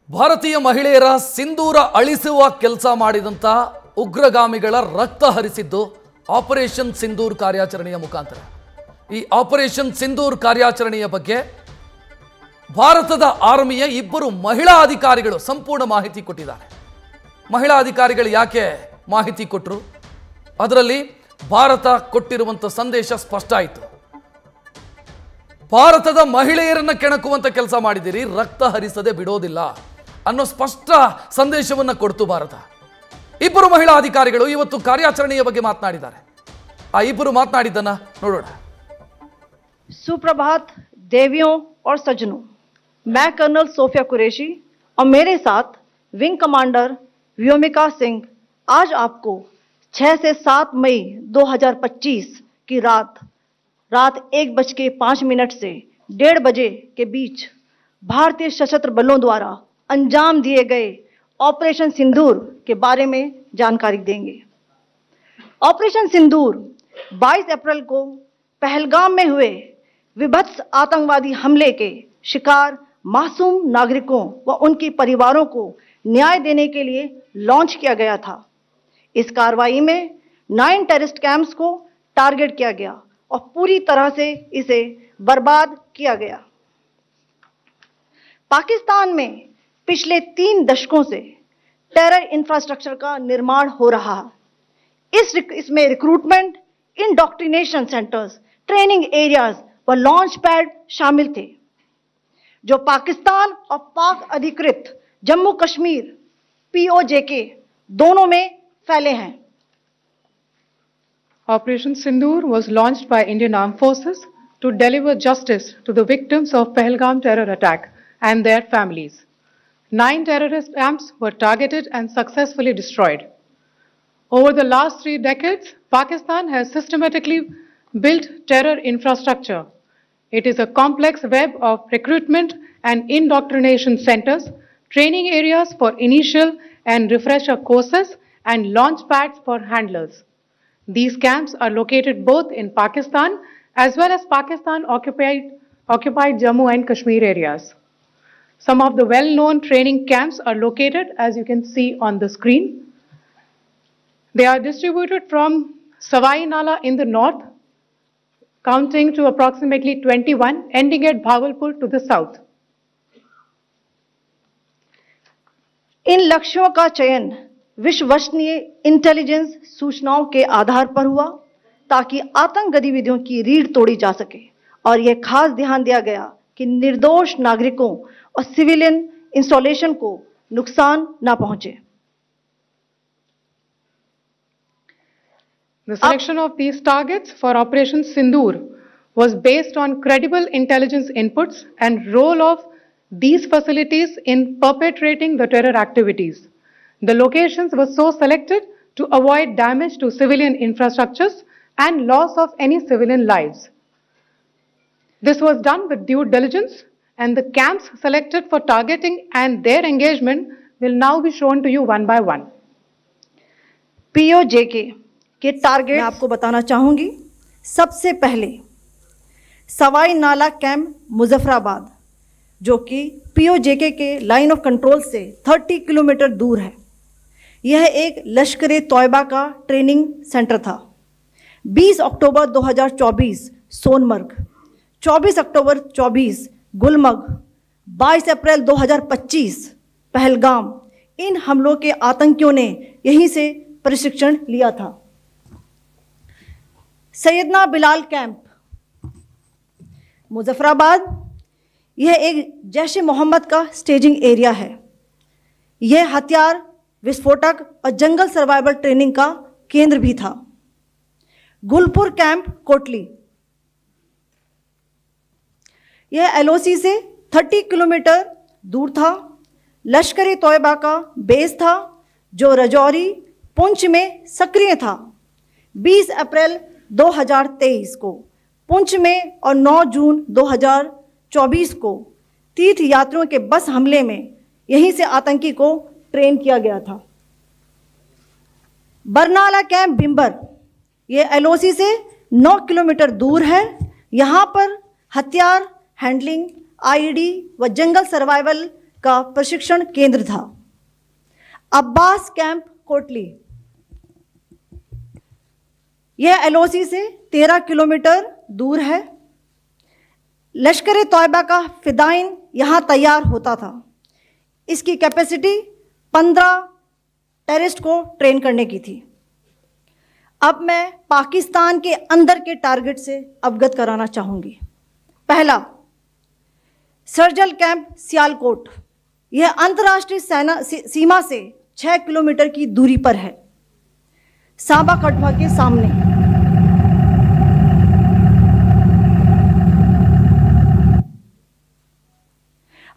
ಭಾರತೀಯ ಮಹಿಳೆಯರ ಸಿಂಧೂರ ಅಳಿಸುವ ಕೆಲಸ ಮಾಡಿದಂತ ಉಗ್ರಗಾಮಿಗಳ ರಕ್ತ ಹರಿಸಿದ್ದು ಆಪರೇಷನ್ ಸಿಂಧೂರ್ ಕಾರ್ಯಾಚರಣೆಯ ಮುಖಾಂತರ। ಈ ಆಪರೇಷನ್ ಸಿಂಧೂರ್ ಕಾರ್ಯಾಚರಣೆಯ ಬಗ್ಗೆ ಭಾರತದ ಆರ್ಮಿಯ ಇಬ್ಬರು ಮಹಿಳಾ ಅಧಿಕಾರಿಗಳು ಸಂಪೂರ್ಣ ಮಾಹಿತಿ ಕೊಟ್ಟಿದ್ದಾರೆ। ಮಹಿಳಾ ಅಧಿಕಾರಿಗಳು ಯಾಕೆ ಮಾಹಿತಿ ಕೊಟ್ಟರು, ಅದರಲ್ಲಿ ಭಾರತ ಕೊಟ್ಟಿರುವಂತ ಸಂದೇಶ ಸ್ಪಷ್ಟ ಆಯಿತು। ಭಾರತದ ಮಹಿಳೆಯರನ್ನ ಕೆಣಕುವಂತ ಕೆಲಸ ಮಾಡಿದಿರಿ, ರಕ್ತ ಹರಿಸದೆ ಬಿಡೋದಿಲ್ಲ ಅನ್ನೋ ಸ್ಪಷ್ಟ ಸಂದೇಶವನ್ನು ಕೊಡ್ತು ಭಾರತ। ಇಬ್ಬರು ಮಹಿಳಾ ಅಧಿಕಾರಿಗಳು ಇವತ್ತು ಕಾರ್ಯಾಚರಣೆಯ ಬಗ್ಗೆ ಮಾತನಾಡಿದ್ದಾರೆ। ಆ ಇಬ್ಬರು ಮಾತನಾಡಿದ್ದನ್ನ ನೋಡೋಣ। सुप्रभात देवियों और सज्जनों, मैं कर्नल सोफिया कुरैशी और मेरे साथ विंग कमांडर व्योमिका सिंह आज आपको 6 से 7 मई 2025 की रात 1:05 से 1:30 बजे के बीच भारतीय सशस्त्र बलों द्वारा अंजाम दिए गए ऑपरेशन सिंदूर के बारे में जानकारी देंगे। ऑपरेशन सिंदूर 22 अप्रैल को पहलगाम में हुए विभत्स आतंकवादी हमले के शिकार मासूम नागरिकों व उनके परिवारों को न्याय देने के लिए लॉन्च किया गया था। इस कार्रवाई में 9 टेररिस्ट कैंप्स को टारगेट किया गया और पूरी तरह से इसे बर्बाद किया गया। पाकिस्तान में पिछले 3 दशकों से टेरर इंफ्रास्ट्रक्चर का निर्माण हो रहा है। इसमें recruitment, indoctrination centres, training areas व लॉन्च पैड शामिल थे, जो पाकिस्तान और पाक अधिकृत जम्मू कश्मीर POJK दोनों में फैले हैं। Operation Sindoor was launched by Indian Armed Forces to deliver justice to the victims of Pahalgam terror attack and their families. 9 terrorist camps were targeted and successfully destroyed. Over the last 3 decades, Pakistan has systematically built terror infrastructure. It is a complex web of recruitment and indoctrination centers, training areas for initial and refresher courses, and launch pads for handlers. These camps are located both in Pakistan as well as Pakistan occupied Jammu and Kashmir areas. Some of the well-known training camps are located, as you can see on the screen. They are distributed from Savai Nala in the north, counting to approximately 21, ending at Bhagalpur to the south. इन लक्ष्यों का चयन विश्वसनीय intelligence सूचनाओं के आधार पर हुआ ताकि आतंक गतिविधियों की रीढ़ तोड़ी जा सके, और यह खास ध्यान दिया गया कि निर्दोष नागरिकों और सिविलियन इंस्टॉलेशन को नुकसान न पहुंचे। The selection of these targets for Operation Sindoor was based on credible intelligence inputs and role of these facilities in perpetrating the terror activities. The locations were so selected to avoid damage to civilian infrastructures and loss of any civilian lives. This was done with due diligence, and the camps selected for targeting and their engagement will now be shown to you one by one. POJK के target मैं आपको बताना चाहूंगी। सबसे पहले सवाई नाला camp Muzaffarabad, जो कि POJK के लाइन ऑफ कंट्रोल से 30 किलोमीटर दूर है। यह एक लश्कर-ए-तौयबा का ट्रेनिंग सेंटर था। 20 अक्टूबर 2024 सोनमर्ग, 24 अक्टूबर 24 गुलमर्ग, 22 अप्रैल 2025 पहलगाम, इन हमलों के आतंकियों ने यहीं से प्रशिक्षण लिया था। सैयदना बिलाल कैंप मुजफ्फराबाद, यह एक जैश मोहम्मद का स्टेजिंग एरिया है। यह हथियार, विस्फोटक और जंगल सर्वाइवल ट्रेनिंग का केंद्र भी था। गुलपुर कैंप कोटली, यह LOC से 30 किलोमीटर दूर था। लश्कर-ए-तौयबा का बेस था, जो रजौरी पुंछ में सक्रिय था। 20 अप्रैल 2023 को पुंछ में और 9 जून 2024 को तीर्थ यात्रियों के बस हमले में यहीं से आतंकी को ट्रेन किया गया था। बरनाला कैंप बिंबर, यह LOC से 9 किलोमीटर दूर है। यहाँ पर हथियार हैंडलिंग, IED व जंगल सर्वाइवल का प्रशिक्षण केंद्र था। अब्बास कैंप कोटली, यह एलओसी से 13 किलोमीटर दूर है। लश्कर तौयबा का फिदाइन यहाँ तैयार होता था। इसकी कैपेसिटी 15 टेररिस्ट को ट्रेन करने की थी। अब मैं पाकिस्तान के अंदर के टारगेट से अवगत कराना चाहूँगी। पहला, सर्जल कैंप सियालकोट, यह अंतर्राष्ट्रीय सीमा से 6 किलोमीटर की दूरी पर है, सांबा कठुआ के सामने।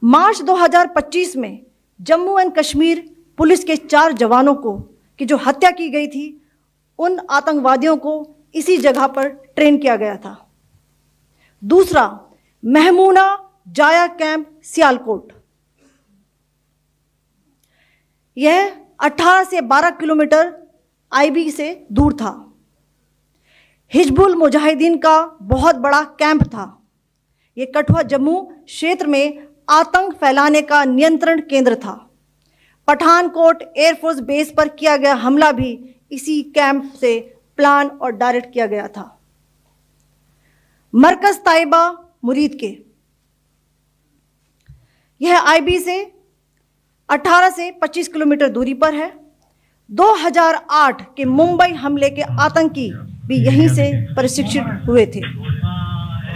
मार्च 2025 में जम्मू एंड कश्मीर पुलिस के 4 जवानों को की जो हत्या की गई थी, उन आतंकवादियों को इसी जगह पर ट्रेन किया गया था। दूसरा, महमूना जाया कैंप सियालकोट, यह 18 से 12 किलोमीटर आईबी से दूर था। हिजबुल मुजाहिदीन का बहुत बड़ा कैंप था। यह कठुआ जम्मू क्षेत्र में आतंक फैलाने का नियंत्रण केंद्र था। पठानकोट एयरफोर्स बेस पर किया गया हमला भी इसी कैंप से प्लान और डायरेक्ट किया गया था। मरकज ताइबा मुरीद के, यह आईबी से 18 से 25 किलोमीटर दूरी पर है। 2008 के मुंबई हमले के आतंकी भी यहीं से प्रशिक्षित हुए थे।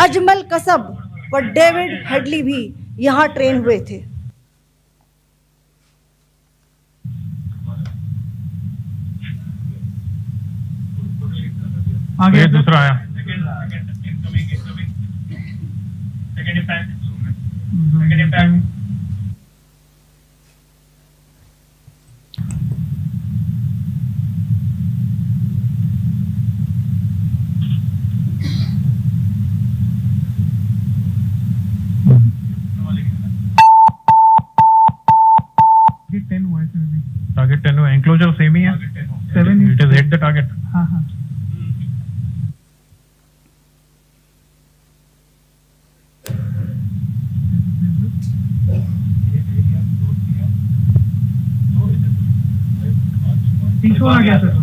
अजमल कसब व डेविड हेडली भी यहां ट्रेन हुए थे। आगे दूसरा आया। टारगेट 10 हुआ, एंक्लोजर सेम ही है। 7 it is hit the target. हाँ हाँ। आ गया सर।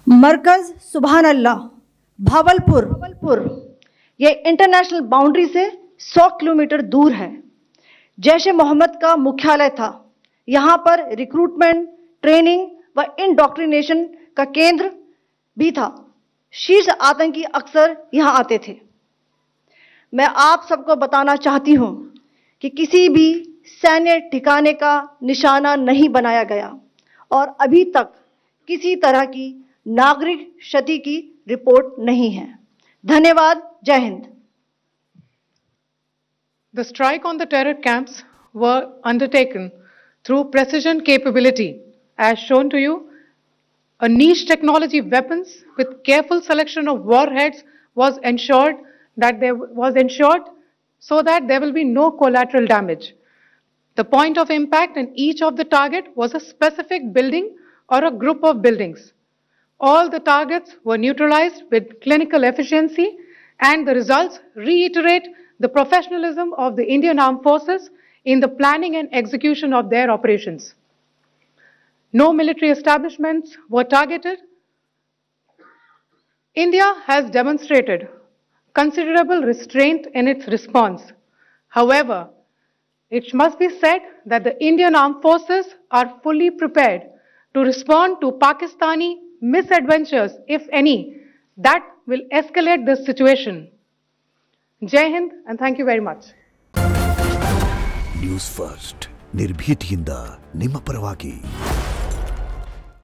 मरकज सुभान अल्लाह भावलपुर, यह इंटरनेशनल बाउंड्री से 100 किलोमीटर दूर है। जैश ए मोहम्मद का मुख्यालय था। यहाँ पर रिक्रूटमेंट, ट्रेनिंग व इंडोक्ट्रिनेशन का केंद्र भी था। शीर्ष आतंकी अक्सर यहाँ आते थे। मैं आप सबको बताना चाहती हूँ कि किसी भी सैन्य ठिकाने का निशाना नहीं बनाया गया और अभी तक किसी तरह की नागरिक क्षति की रिपोर्ट नहीं है। धन्यवाद। जय Hind. The strike on the terror camps were undertaken through precision capability, as shown to you. A niche technology weapons with careful selection of warheads was ensured so that there will be no collateral damage. The point of impact in each of the target was a specific building or a group of buildings. All the targets were neutralized with clinical efficiency, and the results reiterate the professionalism of the Indian Armed Forces in the planning and execution of their operations. No military establishments were targeted. India has demonstrated considerable restraint in its response. However, it must be said that the Indian Armed Forces are fully prepared to respond to Pakistani misadventures, if any, that will escalate this situation. Jai Hind and thank you very much. News first ನಿರ್ಭೀತಿಯಿಂದ ನಿಮ್ಮ ಪರವಾಗಿ.